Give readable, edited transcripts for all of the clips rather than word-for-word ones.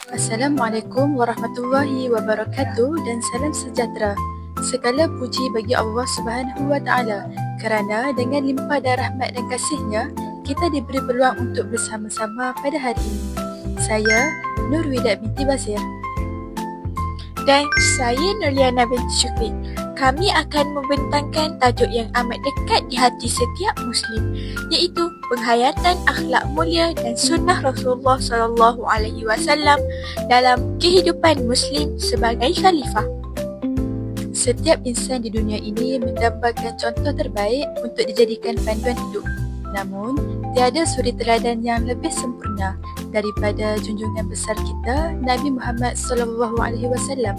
Assalamualaikum warahmatullahi wabarakatuh dan salam sejahtera. Segala puji bagi Allah Subhanahu wa taala kerana dengan limpah dan rahmat dan kasih-Nya kita diberi peluang untuk bersama-sama pada hari ini. Saya Nurwidat binti Basir. Dan saya Nurliana binti Syukri. Kami akan membentangkan tajuk yang amat dekat di hati setiap Muslim, iaitu penghayatan akhlak mulia dan sunnah Rasulullah SAW dalam kehidupan Muslim sebagai khalifah. Setiap insan di dunia ini mendapatkan contoh terbaik untuk dijadikan panduan hidup. Namun, tiada suri teladan yang lebih sempurna daripada junjungan besar kita Nabi Muhammad SAW,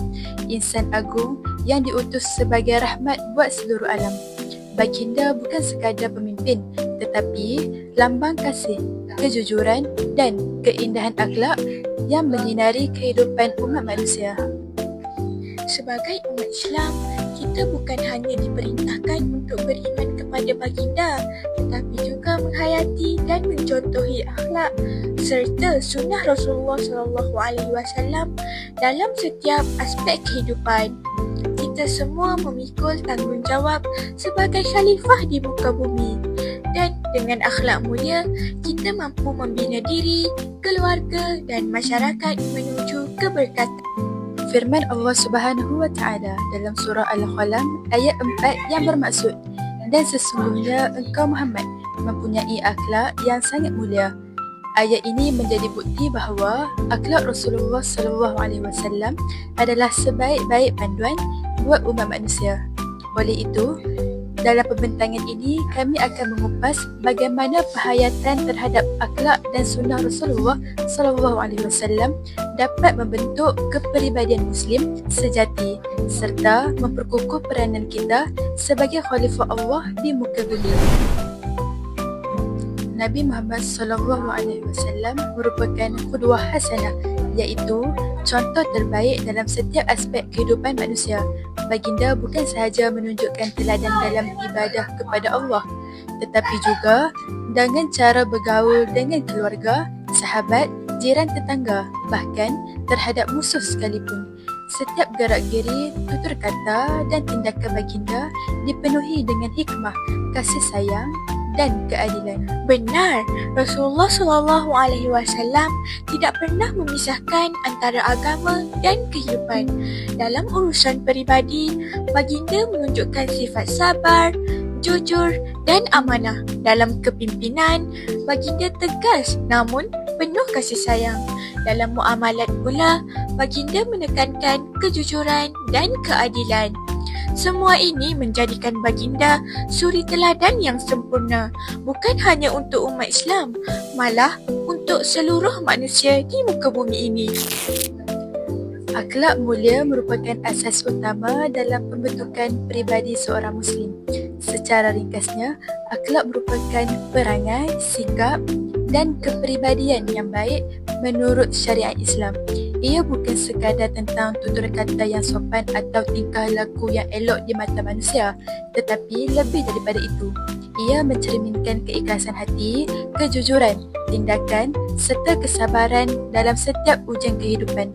insan agung yang diutus sebagai rahmat buat seluruh alam. Baginda bukan sekadar pemimpin, tetapi lambang kasih, kejujuran dan keindahan akhlak yang menyinari kehidupan umat manusia. Sebagai umat Islam, kita bukan hanya diperintahkan untuk beriman kepada baginda, tetapi juga menghayati dan mencontohi akhlak serta sunnah Rasulullah SAW dalam setiap aspek kehidupan. Kita semua memikul tanggungjawab sebagai khalifah di muka bumi, dan dengan akhlak mulia, kita mampu membina diri, keluarga dan masyarakat menuju keberkatan. Firman Allah Subhanahu wa taala dalam surah Al-Qalam ayat 4 yang bermaksud, dan sesungguhnya engkau Muhammad mempunyai akhlak yang sangat mulia. Ayat ini menjadi bukti bahawa akhlak Rasulullah SAW adalah sebaik-baik panduan buat umat manusia. Oleh itu, dalam pembentangan ini kami akan mengupas bagaimana penghayatan terhadap akhlak dan sunnah Rasulullah SAW dapat membentuk kepribadian Muslim sejati serta memperkukuh peranan kita sebagai khalifah Allah di muka bumi. Nabi Muhammad SAW merupakan qudwah hasanah, iaitu contoh terbaik dalam setiap aspek kehidupan manusia. Baginda bukan sahaja menunjukkan teladan dalam ibadah kepada Allah, tetapi juga dengan cara bergaul dengan keluarga, sahabat, jiran tetangga, bahkan terhadap musuh sekalipun. Setiap gerak-geri, tutur kata dan tindakan baginda dipenuhi dengan hikmah, kasih sayang dan keadilan. Benar, Rasulullah SAW tidak pernah memisahkan antara agama dan kehidupan. Dalam urusan peribadi, baginda menunjukkan sifat sabar, jujur dan amanah. Dalam kepimpinan, baginda tegas namun penuh kasih sayang. Dalam muamalat pula, baginda menekankan kejujuran dan keadilan. Semua ini menjadikan baginda suri teladan yang sempurna, bukan hanya untuk umat Islam, malah untuk seluruh manusia di muka bumi ini. Akhlak mulia merupakan asas utama dalam pembentukan peribadi seorang Muslim. Secara ringkasnya, akhlak merupakan perangai, sikap dan kepribadian yang baik menurut syariat Islam. Ia bukan sekadar tentang tutur kata yang sopan atau tingkah laku yang elok di mata manusia, tetapi lebih daripada itu. Ia mencerminkan keikhlasan hati, kejujuran, tindakan serta kesabaran dalam setiap ujian kehidupan.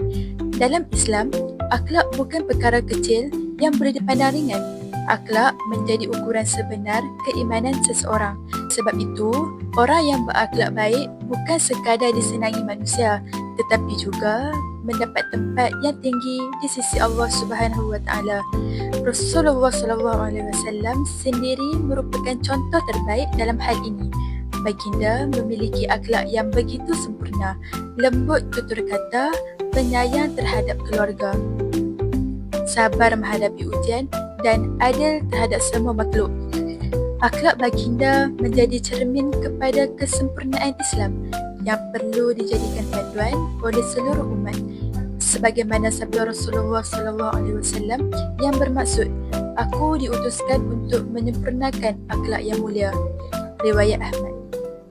Dalam Islam, akhlak bukan perkara kecil yang boleh dipandang ringan. Akhlak menjadi ukuran sebenar keimanan seseorang. Sebab itu, orang yang berakhlak baik bukan sekadar disenangi manusia, tetapi juga mendapat tempat yang tinggi di sisi Allah Subhanahu wa taala. Rasulullah SAW sendiri merupakan contoh terbaik dalam hal ini. Baginda memiliki akhlak yang begitu sempurna, lembut tutur kata, penyayang terhadap keluarga, sabar menghadapi ujian dan adil terhadap semua makhluk. Akhlak baginda menjadi cermin kepada kesempurnaan Islam yang perlu dijadikan panduan oleh seluruh umat. Sebagaimana sabda Rasulullah SAW yang bermaksud, "Aku diutuskan untuk menyempurnakan akhlak yang mulia." Riwayat Ahmad.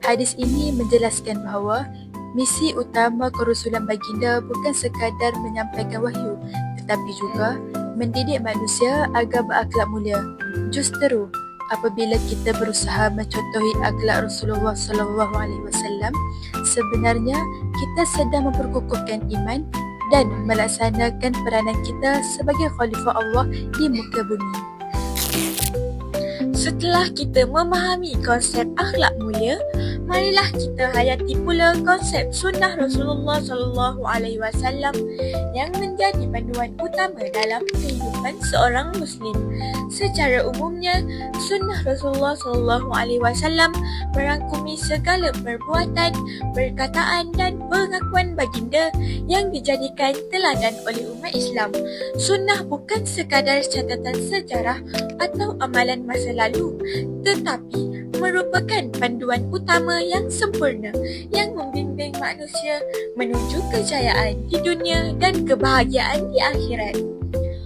Hadis ini menjelaskan bahawa misi utama kerasulan baginda bukan sekadar menyampaikan wahyu, tetapi juga mendidik manusia agar berakhlak mulia. Justeru, apabila kita berusaha mencontohi akhlak Rasulullah sallallahu alaihi wasallam, sebenarnya kita sedang memperkukuhkan iman dan melaksanakan peranan kita sebagai khalifah Allah di muka bumi. Setelah kita memahami konsep akhlak mulia, marilah kita hayati pula konsep sunnah Rasulullah sallallahu alaihi wasallam yang menjadi panduan utama dalam kehidupan seorang muslim. Secara umumnya, sunnah Rasulullah sallallahu alaihi wasallam merangkumi segala perbuatan, perkataan dan pengakuan baginda yang dijadikan teladan oleh umat Islam. Sunnah bukan sekadar catatan sejarah atau amalan masa lalu, tetapi merupakan panduan utama yang sempurna yang membimbing manusia menuju kejayaan di dunia dan kebahagiaan di akhirat.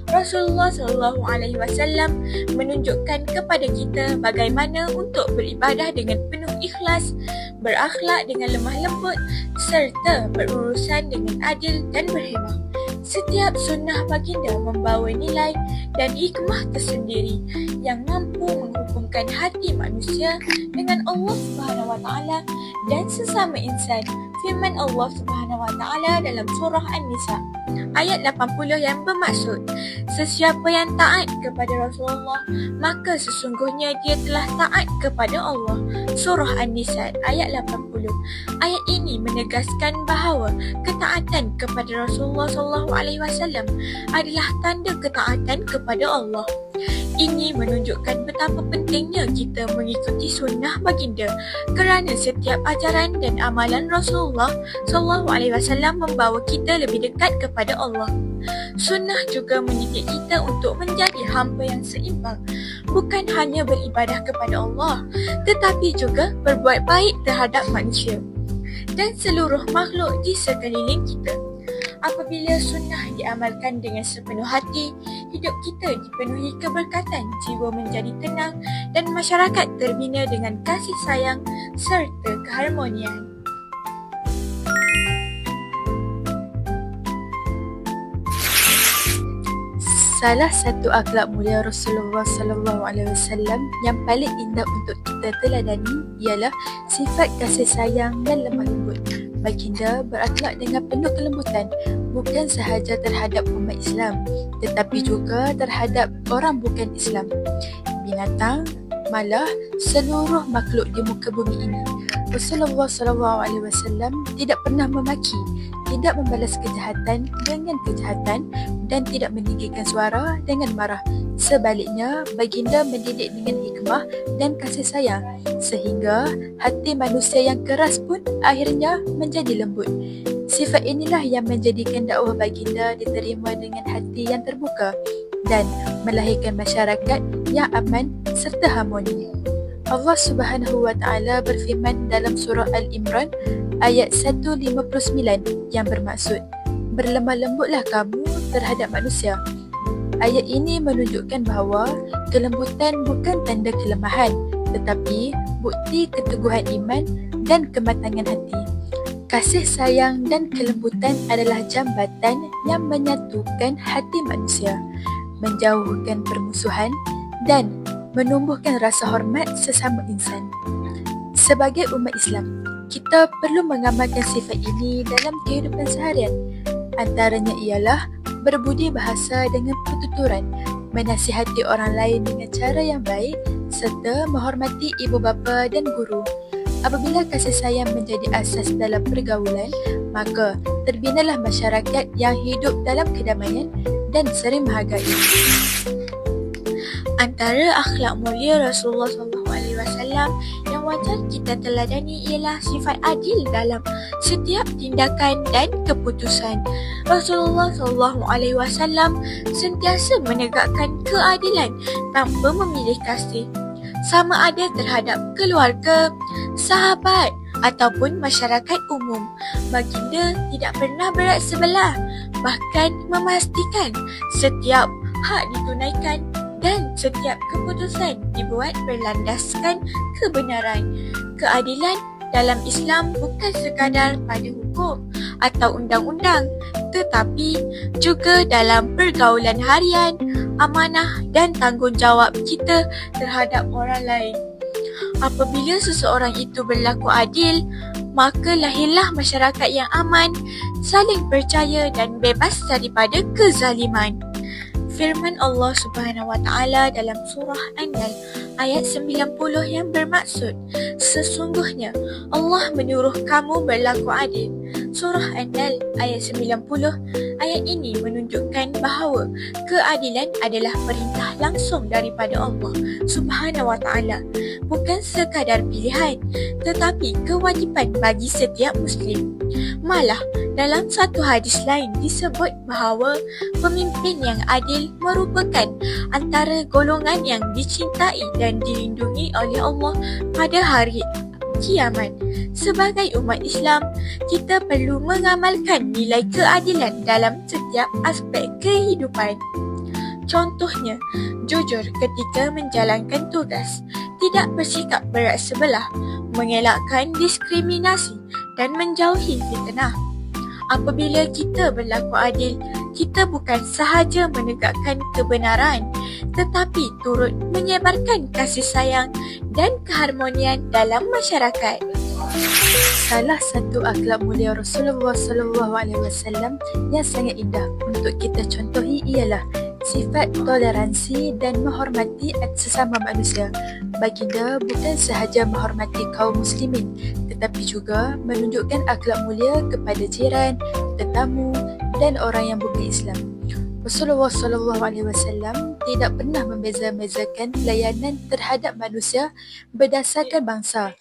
Rasulullah sallallahu alaihi wasallam menunjukkan kepada kita bagaimana untuk beribadah dengan penuh ikhlas, berakhlak dengan lemah lembut serta berurusan dengan adil dan berhemah. Setiap sunnah baginda membawa nilai dan hikmah tersendiri yang mampu menghubungkan hati manusia dengan Allah Subhanahu Wa Taala dan sesama insan. Firman Allah Subhanahu Wa Taala dalam surah An-Nisa ayat 80 yang bermaksud, sesiapa yang taat kepada Rasulullah, maka sesungguhnya dia telah taat kepada Allah. Surah An-Nisa ayat 80. Ayat ini menegaskan bahawa ketaatan kepada Rasulullah SAW adalah tanda ketaatan kepada Allah. Ini menunjukkan betapa pentingnya kita mengikuti sunnah baginda kerana setiap ajaran dan amalan Rasulullah SAW membawa kita lebih dekat kepada Allah. Sunnah juga mendidik kita untuk menjadi hamba yang seimbang, bukan hanya beribadah kepada Allah, tetapi juga berbuat baik terhadap manusia dan seluruh makhluk di sekeliling kita. Apabila sunnah diamalkan dengan sepenuh hati, hidup kita dipenuhi keberkatan, jiwa menjadi tenang dan masyarakat terbina dengan kasih sayang serta keharmonian. Salah satu akhlak mulia Rasulullah sallallahu alaihi wasallam yang paling indah untuk kita teladani ialah sifat kasih sayang dan lemah lembut. Baginda berakhlak dengan penuh kelembutan, bukan sahaja terhadap umat Islam, tetapi juga terhadap orang bukan Islam, binatang, malah seluruh makhluk di muka bumi ini. Rasulullah SAW tidak pernah memaki, tidak membalas kejahatan dengan kejahatan dan tidak meninggikan suara dengan marah. Sebaliknya, baginda mendidik dengan hikmah dan kasih sayang sehingga hati manusia yang keras pun akhirnya menjadi lembut. Sifat inilah yang menjadikan dakwah baginda diterima dengan hati yang terbuka dan melahirkan masyarakat yang aman serta harmoni. Allah Subhanahu Wa Taala berfirman dalam surah Al-Imran ayat 159 yang bermaksud, berlemah lembutlah kamu terhadap manusia. Ayat ini menunjukkan bahawa kelembutan bukan tanda kelemahan, tetapi bukti keteguhan iman dan kematangan hati. Kasih sayang dan kelembutan adalah jambatan yang menyatukan hati manusia, menjauhkan permusuhan dan menumbuhkan rasa hormat sesama insan. Sebagai umat Islam, kita perlu mengamalkan sifat ini dalam kehidupan seharian. Antaranya ialah berbudi bahasa dengan pertuturan, menasihati orang lain dengan cara yang baik serta menghormati ibu bapa dan guru. Apabila kasih sayang menjadi asas dalam pergaulan, maka terbinalah masyarakat yang hidup dalam kedamaian dan saling menghargai. Antara akhlak mulia Rasulullah SAW yang wajar kita teladani ialah sifat adil dalam setiap tindakan dan keputusan. Rasulullah SAW sentiasa menegakkan keadilan tanpa memilih kasih, sama ada terhadap keluarga, sahabat ataupun masyarakat umum. Baginda tidak pernah berat sebelah, bahkan memastikan setiap hak ditunaikan dan setiap keputusan dibuat berlandaskan kebenaran. Keadilan dalam Islam bukan sekadar pada hukum, atau undang-undang, tetapi juga dalam pergaulan harian, amanah dan tanggungjawab kita terhadap orang lain. Apabila seseorang itu berlaku adil, maka lahirlah masyarakat yang aman, saling percaya dan bebas daripada kezaliman. Firman Allah Subhanahu Wa Taala dalam surah An-Nahl ayat 90 yang bermaksud, sesungguhnya Allah menyuruh kamu berlaku adil. Surah An-Nahl ayat 90, ayat ini menunjukkan bahawa keadilan adalah perintah langsung daripada Allah Subhanahu Wa Taala, bukan sekadar pilihan tetapi kewajipan bagi setiap Muslim. Malah dalam satu hadis lain disebut bahawa pemimpin yang adil merupakan antara golongan yang dicintai dan dilindungi oleh Allah pada hari kiamat. Sebagai umat Islam, kita perlu mengamalkan nilai keadilan dalam setiap aspek kehidupan. Contohnya, jujur ketika menjalankan tugas, tidak bersikap berat sebelah, mengelakkan diskriminasi dan menjauhi fitnah. Apabila kita berlaku adil, kita bukan sahaja menegakkan kebenaran tetapi turut menyebarkan kasih sayang dan keharmonian dalam masyarakat. Salah satu akhlak mulia Rasulullah SAW yang sangat indah untuk kita contohi ialah sifat toleransi dan menghormati sesama manusia. Baginda bukan sahaja menghormati kaum muslimin tetapi juga menunjukkan akhlak mulia kepada jiran, tetamu dan orang yang bukan Islam. Rasulullah SAW tidak pernah membeza-bezakan layanan terhadap manusia berdasarkan bangsa,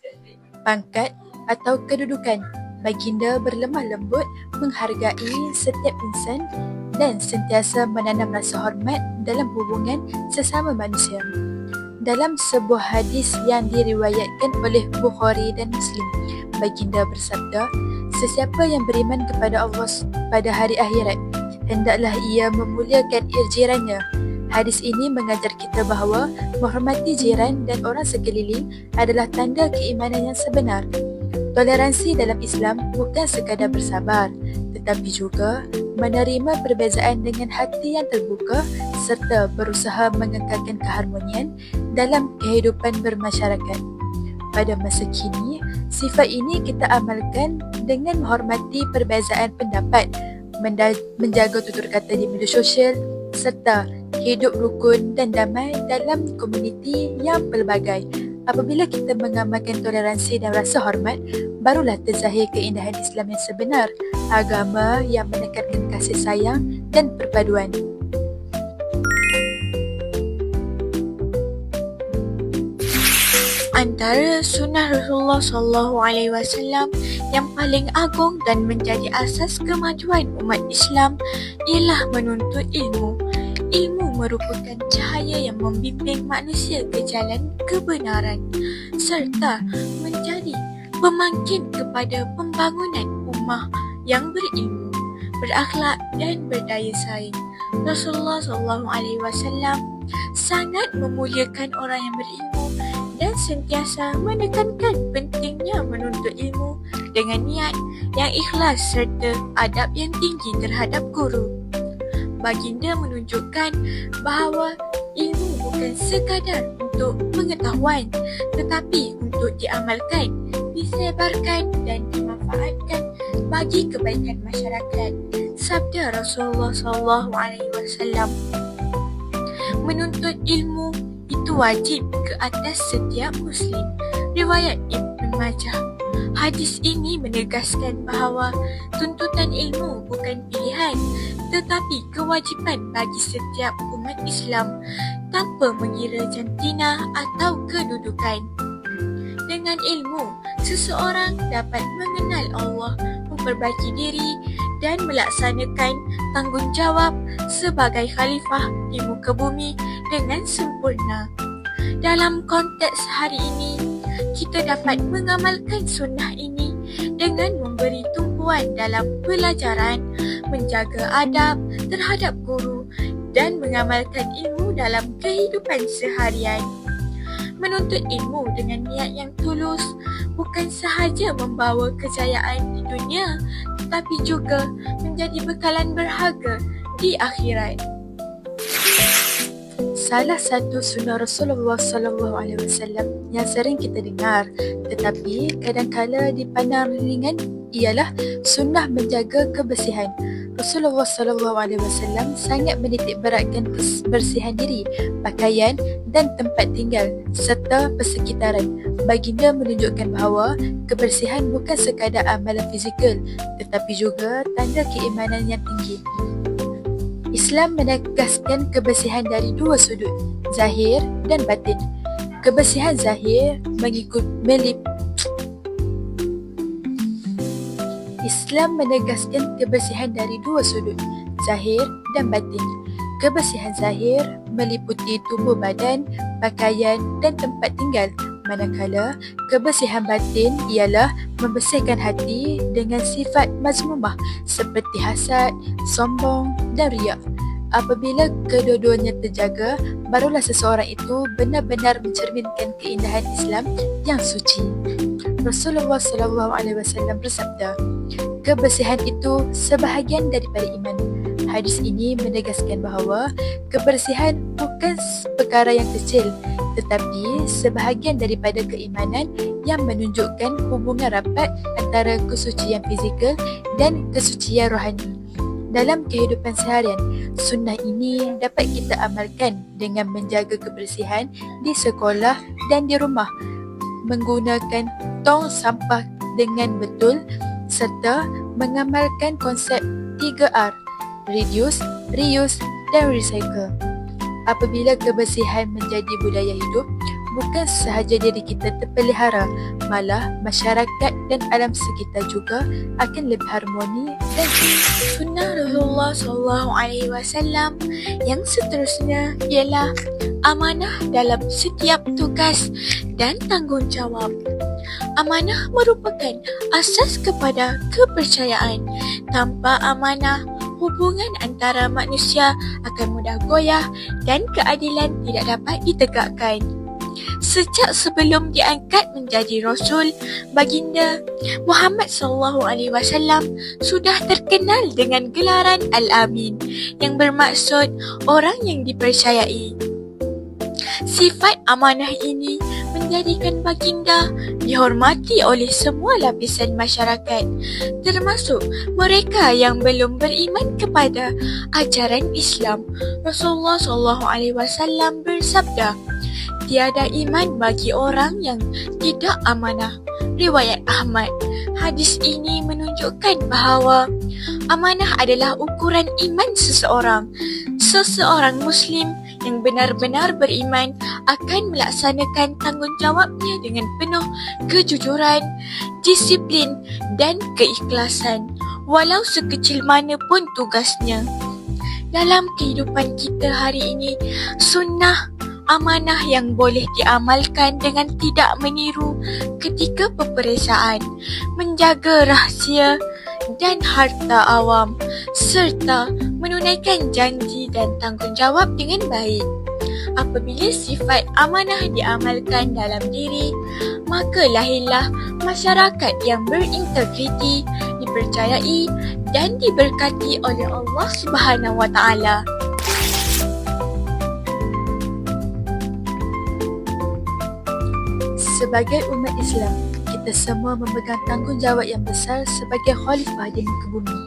pangkat atau kedudukan. Baginda berlemah lembut, menghargai setiap insan dan sentiasa menanam rasa hormat dalam hubungan sesama manusia. Dalam sebuah hadis yang diriwayatkan oleh Bukhari dan Muslim, Baginda bersabda, sesiapa yang beriman kepada Allah pada hari akhirat, hendaklah ia memuliakan jirannya. Hadis ini mengajar kita bahawa menghormati jiran dan orang sekeliling adalah tanda keimanan yang sebenar. Toleransi dalam Islam bukan sekadar bersabar, tetapi juga menerima perbezaan dengan hati yang terbuka serta berusaha mengekalkan keharmonian dalam kehidupan bermasyarakat. Pada masa kini, sifat ini kita amalkan dengan menghormati perbezaan pendapat, menjaga tutur kata di media sosial serta hidup rukun dan damai dalam komuniti yang pelbagai. Apabila kita mengamalkan toleransi dan rasa hormat, barulah terzahir keindahan Islam yang sebenar, agama yang menekankan kasih sayang dan perpaduan. Antara sunnah Rasulullah SAW yang paling agung dan menjadi asas kemajuan umat Islam ialah menuntut ilmu. Ilmu merupakan cahaya yang membimbing manusia ke jalan kebenaran serta menjadi pemangkin kepada pembangunan ummah yang berilmu, berakhlak dan berdaya saing. Rasulullah SAW sangat memuliakan orang yang berilmu dan sentiasa menekankan pentingnya menuntut ilmu dengan niat yang ikhlas serta adab yang tinggi terhadap guru. Baginda menunjukkan bahawa ilmu bukan sekadar untuk pengetahuan tetapi untuk diamalkan, disebarkan dan dimanfaatkan bagi kebaikan masyarakat. Sabda Rasulullah SAW, menuntut ilmu itu wajib ke atas setiap Muslim. Riwayat Ibn Majah. Hadis ini menegaskan bahawa tuntutan ilmu bukan pilihan tetapi kewajipan bagi setiap umat Islam tanpa mengira jantina atau kedudukan. Dengan ilmu, seseorang dapat mengenal Allah, memperbaiki diri dan melaksanakan tanggungjawab sebagai khalifah di muka bumi dengan sempurna. Dalam konteks hari ini, kita dapat mengamalkan sunnah ini dengan memberi tumpuan dalam pelajaran, menjaga adab terhadap guru dan mengamalkan ilmu dalam kehidupan seharian. Menuntut ilmu dengan niat yang tulus bukan sahaja membawa kejayaan di dunia tapi juga menjadi bekalan berharga di akhirat. Salah satu sunnah Rasulullah SAW yang sering kita dengar tetapi kadang-kala dipandang ringan ialah sunnah menjaga kebersihan. Rasulullah SAW sangat menitik beratkan kebersihan diri, pakaian dan tempat tinggal serta persekitaran. Baginda menunjukkan bahawa kebersihan bukan sekadar amalan fizikal tetapi juga tanda keimanan yang tinggi. Islam menegaskan kebersihan dari dua sudut, zahir dan batin. Kebersihan zahir Islam menegaskan kebersihan dari dua sudut, zahir dan batin. Kebersihan zahir meliputi tubuh badan, pakaian dan tempat tinggal. Manakala kebersihan batin ialah membersihkan hati dengan sifat mazmumah seperti hasad, sombong dan riak. Apabila kedua-duanya terjaga, barulah seseorang itu benar-benar mencerminkan keindahan Islam yang suci. Rasulullah SAW bersabda, kebersihan itu sebahagian daripada iman. Hadis ini menegaskan bahawa kebersihan bukan perkara yang kecil tetapi sebahagian daripada keimanan yang menunjukkan hubungan rapat antara kesucian fizikal dan kesucian rohani. Dalam kehidupan seharian, sunnah ini dapat kita amalkan dengan menjaga kebersihan di sekolah dan di rumah, menggunakan tong sampah dengan betul serta mengamalkan konsep 3R, reduce, reuse dan recycle. Apabila kebersihan menjadi budaya hidup, bukan sahaja diri kita terpelihara, malah masyarakat dan alam sekitar juga akan lebih harmoni dan Sunnah Rasulullah SAW yang seterusnya ialah amanah dalam setiap tugas dan tanggungjawab. Amanah merupakan asas kepada kepercayaan. Tanpa amanah, hubungan antara manusia akan mudah goyah dan keadilan tidak dapat ditegakkan. Sejak sebelum diangkat menjadi Rasul, Baginda Muhammad SAW sudah terkenal dengan gelaran Al-Amin yang bermaksud orang yang dipercayai. Sifat amanah ini menjadikan Baginda dihormati oleh semua lapisan masyarakat, termasuk mereka yang belum beriman kepada ajaran Islam. Rasulullah SAW bersabda, tiada iman bagi orang yang tidak amanah. Riwayat Ahmad. Hadis ini menunjukkan bahawa amanah adalah ukuran iman seseorang. Seseorang Muslim yang benar-benar beriman akan melaksanakan tanggungjawabnya dengan penuh kejujuran, disiplin dan keikhlasan, walau sekecil mana pun tugasnya. Dalam kehidupan kita hari ini, sunnah amanah yang boleh diamalkan dengan tidak meniru ketika peperiksaan, menjaga rahsia dan harta awam, serta menunaikan janji dan tanggungjawab dengan baik. Apabila sifat amanah diamalkan dalam diri, maka lahirlah masyarakat yang berintegriti, dipercayai dan diberkati oleh Allah Subhanahu Wa Taala. Sebagai umat Islam, kita semua memegang tanggungjawab yang besar sebagai khalifah di muka bumi.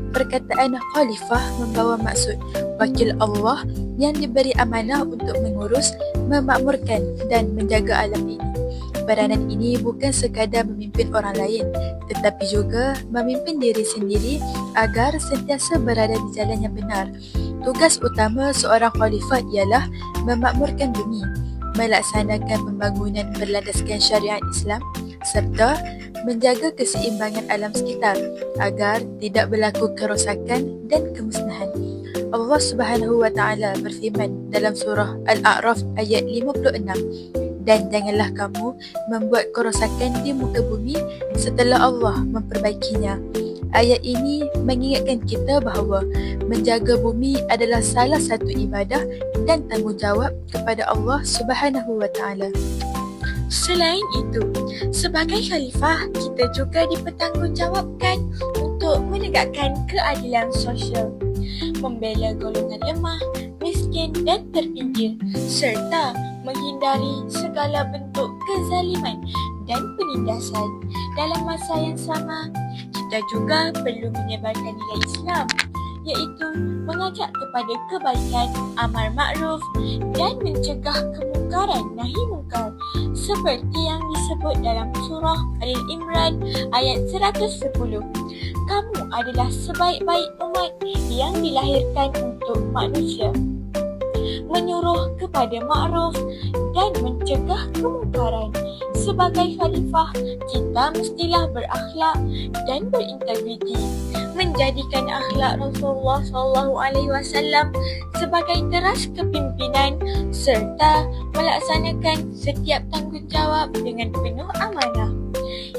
Perkataan khalifah membawa maksud wakil Allah yang diberi amanah untuk mengurus, memakmurkan dan menjaga alam ini. Peranan ini bukan sekadar memimpin orang lain, tetapi juga memimpin diri sendiri agar sentiasa berada di jalan yang benar. Tugas utama seorang khalifah ialah memakmurkan bumi, melaksanakan pembangunan berlandaskan syariat Islam serta menjaga keseimbangan alam sekitar agar tidak berlaku kerosakan dan kemusnahan. Allah Subhanahu Wa Taala berfirman dalam surah Al-A'raf ayat 56, dan janganlah kamu membuat kerosakan di muka bumi setelah Allah memperbaikinya. Ayat ini mengingatkan kita bahawa menjaga bumi adalah salah satu ibadah dan tanggungjawab kepada Allah Subhanahu Wa Taala. Selain itu, sebagai khalifah, kita juga dipertanggungjawabkan untuk menegakkan keadilan sosial, membela golongan lemah, miskin dan terpinggir, serta menghindari segala bentuk kezaliman dan penindasan. Dalam masa yang sama, kita juga perlu menyebarkan nilai Islam, iaitu mengajak kepada kebaikan, amar makruf dan mencegah kemungkaran, nahi mungkar, seperti yang disebut dalam surah Al-Imran ayat 110. Kamu adalah sebaik-baik umat yang dilahirkan untuk manusia. Menyuruh kepada makruf dan mencegah kemungkaran. Sebagai khalifah, kita mestilah berakhlak dan berintegriti, menjadikan akhlak Rasulullah SAW sebagai teras kepimpinan serta melaksanakan setiap tanggungjawab dengan penuh amanah.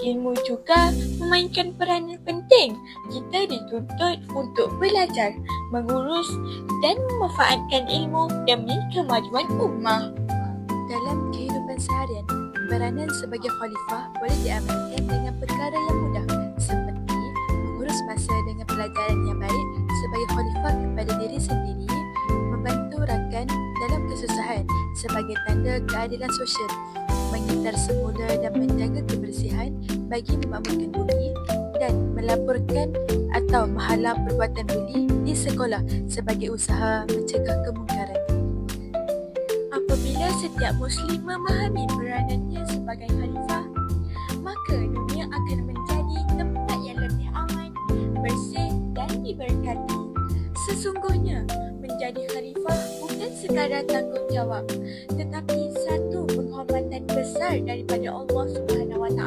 Ilmu juga memainkan peranan penting. Kita dituntut untuk belajar, mengurus dan memanfaatkan ilmu demi kemajuan ummah. Dalam kehidupan seharian, peranan sebagai khalifah boleh diamalkan dengan perkara yang mudah seperti mengurus masa dengan pelajaran yang baik sebagai khalifah kepada diri sendiri, membantu rakan dalam kesusahan sebagai tanda keadilan sosial, mengitar semula dan menjaga kebersihan bagi memakmurkan bumi, dan melaporkan atau menghalang perbuatan buli di sekolah sebagai usaha mencegah kemungkaran. Apabila setiap Muslim memahami peranannya sebagai khalifah, maka dunia akan menjadi tempat yang lebih aman, bersih dan diberkati. Sesungguhnya, menjadi khalifah bukan sekadar tanggungjawab, tetapi satu penghormatan besar daripada Allah SWT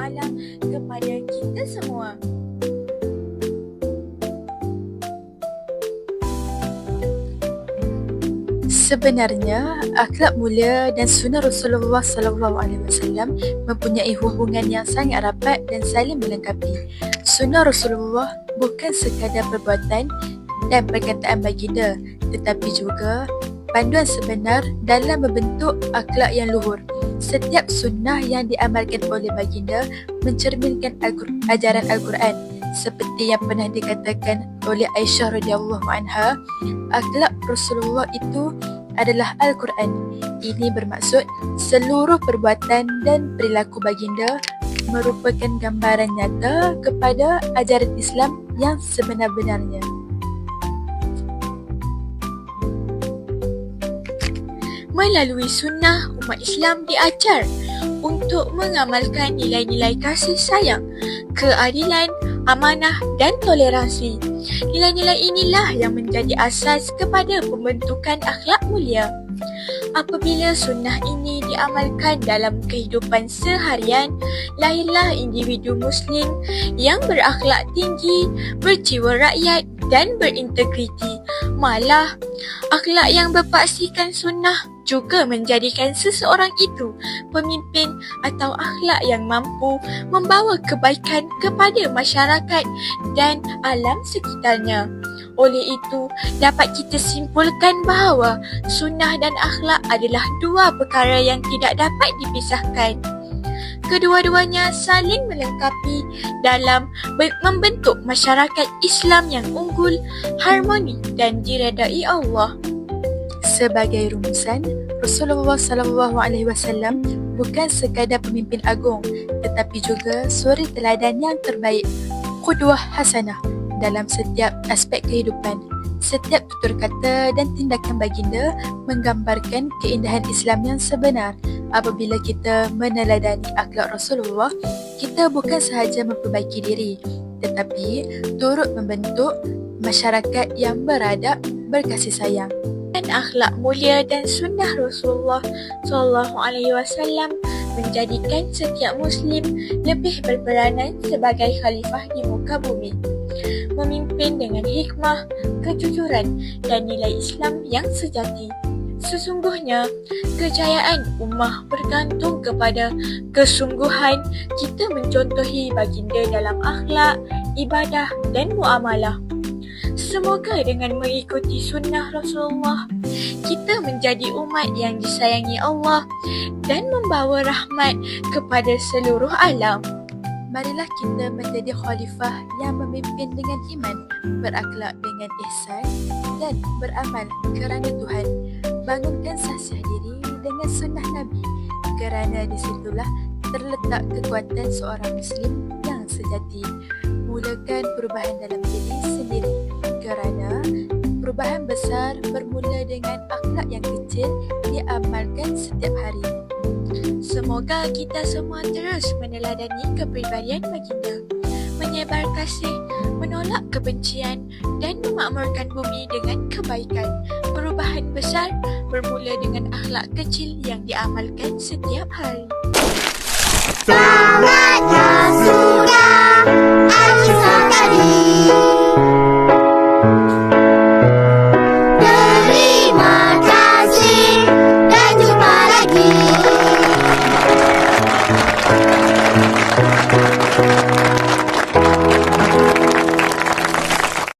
kepada kita semua. Sebenarnya, akhlak mulia dan sunnah Rasulullah SAW mempunyai hubungan yang sangat rapat dan saling melengkapi. Sunnah Rasulullah bukan sekadar perbuatan dan perkataan baginda, tetapi juga panduan sebenar dalam membentuk akhlak yang luhur. Setiap sunnah yang diamalkan oleh baginda mencerminkan ajaran Al-Quran. Seperti yang pernah dikatakan oleh Aisyah radhiyallahu anha, akhlak Rasulullah itu adalah Al-Quran. Ini bermaksud seluruh perbuatan dan perilaku baginda merupakan gambaran nyata kepada ajaran Islam yang sebenar-benarnya. Melalui sunnah, umat Islam diajar untuk mengamalkan nilai-nilai kasih sayang, keadilan, amanah dan toleransi. Nilai-nilai inilah yang menjadi asas kepada pembentukan akhlak mulia. Apabila sunnah ini diamalkan dalam kehidupan seharian, lahirlah individu Muslim yang berakhlak tinggi, berjiwa rakyat dan berintegriti. Malah, akhlak yang berpaksikan sunnah juga menjadikan seseorang itu pemimpin atau akhlak yang mampu membawa kebaikan kepada masyarakat dan alam sekitarnya. Oleh itu, dapat kita simpulkan bahawa sunnah dan akhlak adalah dua perkara yang tidak dapat dipisahkan. Kedua-duanya saling melengkapi dalam membentuk masyarakat Islam yang unggul, harmoni dan diredai Allah. Sebagai rumusan, Rasulullah SAW bukan sekadar pemimpin agung, tetapi juga suri teladan yang terbaik, qudwah hasanah dalam setiap aspek kehidupan. Setiap tutur kata dan tindakan baginda menggambarkan keindahan Islam yang sebenar. Apabila kita meneladani akhlak Rasulullah, kita bukan sahaja memperbaiki diri, tetapi turut membentuk masyarakat yang beradab, berkasih sayang. Dan akhlak mulia dan sunnah Rasulullah SAW menjadikan setiap Muslim lebih berperanan sebagai khalifah di muka bumi, memimpin dengan hikmah, kejujuran dan nilai Islam yang sejati. Sesungguhnya, kejayaan ummah bergantung kepada kesungguhan kita mencontohi baginda dalam akhlak, ibadah dan muamalah. Semoga dengan mengikuti sunnah Rasulullah, kita menjadi umat yang disayangi Allah dan membawa rahmat kepada seluruh alam. Marilah kita menjadi khalifah yang memimpin dengan iman, berakhlak dengan ihsan dan beramal kerana Tuhan. Bangunkan sahsiah diri dengan sunnah Nabi, kerana disitulah terletak kekuatan seorang Muslim yang sejati. Mulakan perubahan dalam diri sendiri, kerana perubahan besar bermula dengan akhlak yang kecil diamalkan setiap hari. Semoga kita semua terus meneladani kepribadian baginda, menyebar kasih, menolak kebencian dan memakmurkan bumi dengan kebaikan. Perubahan besar bermula dengan akhlak kecil yang diamalkan setiap hari. Selamat ya sudah Aisyah tadi.